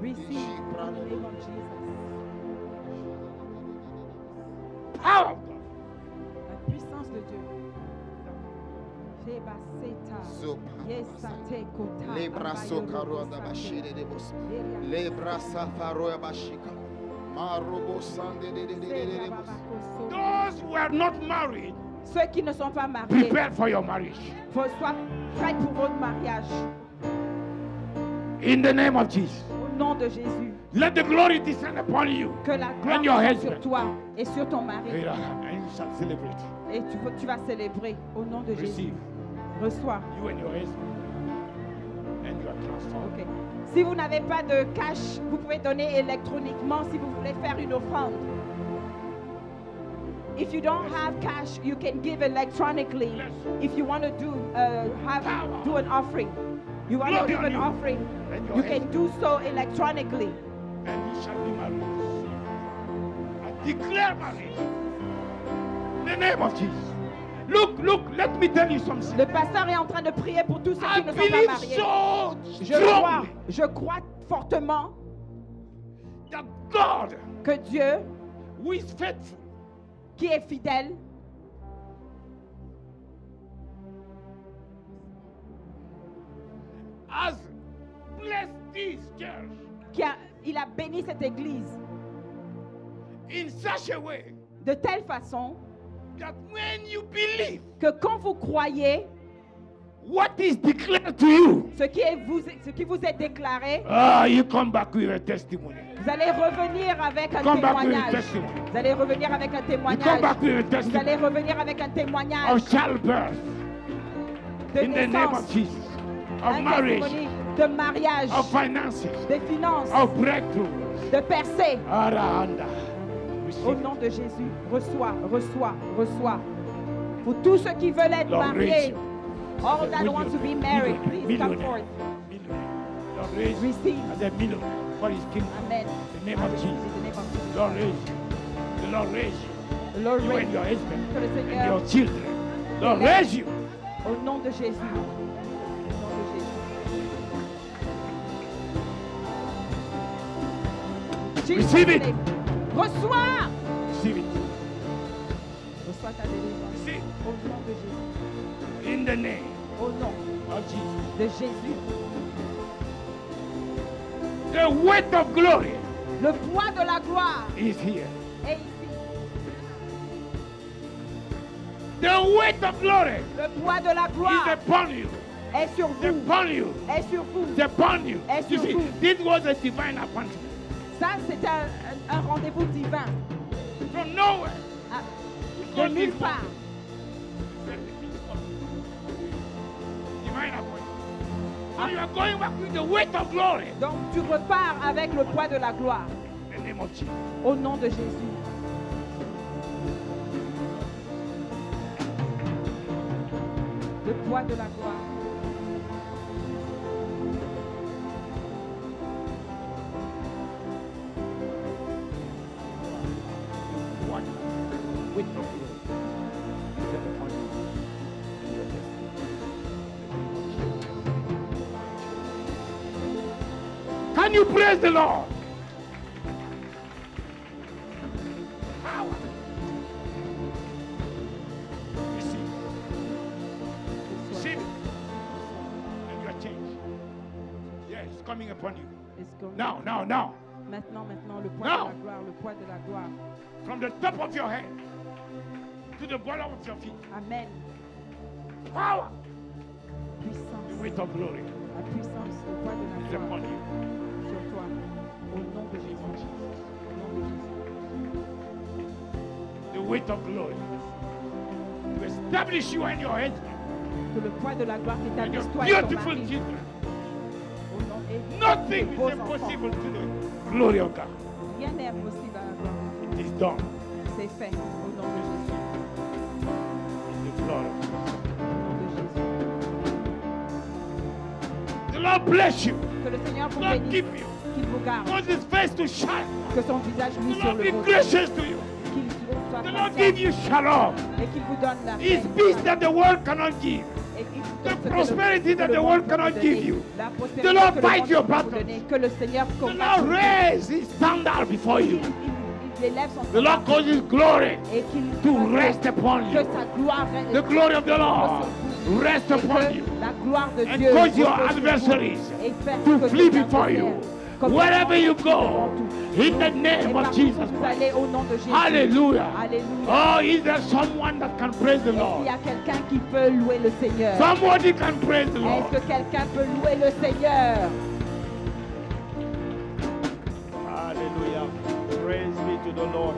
Receive in the name of Jesus. Power of God. La puissance de Dieu. Those who are not married, ceux qui ne sont pas mariés, prepare for your marriage. soient prêts pour votre mariage. In the name of Jesus. Au nom de Jésus. Let the glory descend upon you. Que la gloire and your descende husband. sur toi et sur ton mari. And you shall celebrate. Et tu vas célébrer au nom de Jésus. Receive. Reçois. You and your husband. And you are transformed. Okay. Si vous n'avez pas de cash, vous pouvez donner électroniquement si vous voulez faire une offrande. If you don't have cash, you can give electronically. If you want to do an offering, you want to give an offering, you can do so electronically. And you shall be married. I declare marriage. In the name of Jesus. Look, let me tell you something. Le pasteur est en train de prier pour tous ceux qui ne sont pas mariés. Je crois fortement that God, que Dieu, who is faithful, qui est fidèle, has blessed this church, il a béni cette église in such a way de telle façon that when you believe que quand vous croyez what is declared to you, ce qui vous est déclaré, you come back with a testimony. Vous allez revenir avec un témoignage. Vous allez revenir avec un témoignage. Vous allez revenir avec un témoignage of childbirth, de in the name of naissance, Jesus, of un marriage, testimony de mariage, of finances, de finances, of breakthrough. de percée. Aranda. Au nom de Jésus, reçois. Pour tous ceux qui veulent être mariés, all that want to be married, please come forth. Receive. As a millionaire for his kingdom. Amen. In the name of Jesus. Lord raise you. The Lord raise you. The Lord You raise and your husband que le and Seigneur, your children. Lord raise you. au nom de Jésus. Au nom de Jésus. Receive it. Reçois. Receive it. Reçois ta délivrance. Receive. Au nom de Jésus. In the name Au nom of Jesus. de Jésus. The weight of glory Le poids de la gloire is here. est ici. The weight of glory Le poids de la is gloire upon you. est sur It's vous. upon you. Est sur vous. It's upon you. Est You sur see, vous. this was a divine appointment. Ça, c'est un rendez-vous divin. From nowhere. Ah, de God nulle is part. Divine appointment. So you are going back with the weight of glory. Donc, tu repars avec le poids de la gloire. In the name of Jesus. Au nom de Jésus. Le poids de la gloire. What weight of glory is upon you and your destiny. Can you praise the Lord? Power. Receive. Receive it. And you are changed. Yes, it's coming upon you. It's going- Now. Maintenant, le poids Now. de la gloire, le poids de la gloire. From the top of your head to the bottom of your feet. Amen. Power. Puissance. The weight of glory La puissance, le poids de is la upon gloire you. sur toi. Au nom de Jésus. Au nom de Jésus. The weight of glory to establish you and your husband Que le poids de la gloire and t'établisse your toi et ton beautiful mari. children. Au nom et Nothing tes is beaux enfants. impossible to the glory of God. Rien n'est impossible à la gloire. It is done C'est fait au nom de Jésus. in the blood of Jesus. Au nom de Jésus. The Lord bless you. Que le Seigneur vous The Lord bénisse, keep you. qu'il vous garde, Cause his face to shine. que son visage The luise sur Lord le be vôtre, gracious to you. qu'il soit The Lord patient give you shalom. et qu'il vous donne la His paix, peace that the world cannot give. et qu'il vous the donne ce que prosperity que that le the monde world peut cannot vous give donner, you. la The prospérité Lord que le fight monde your peut vous battles. donner, que le Seigneur The combatte Lord pour vous. raise his standard before you. Il élève son The Lord standard causes glory et qu'il to fasse rest upon que you. sa gloire reste The glory of the Lord sur rest vous, et upon que you. la gloire de And Dieu cause your repose sur vous, adversaries et faire to que flee tes before you. adversaires, comme Wherever you go, in the et name of partout Jesus où vous Christ. allez au nom de Jésus. Hallelujah. Alléluia. Oh, is there someone that can praise the Est-ce qu'il Lord? y a quelqu'un qui peut louer le Seigneur? Somebody can praise the Lord. Est-ce que quelqu'un peut louer le Seigneur? Hallelujah. Praise be to the Lord.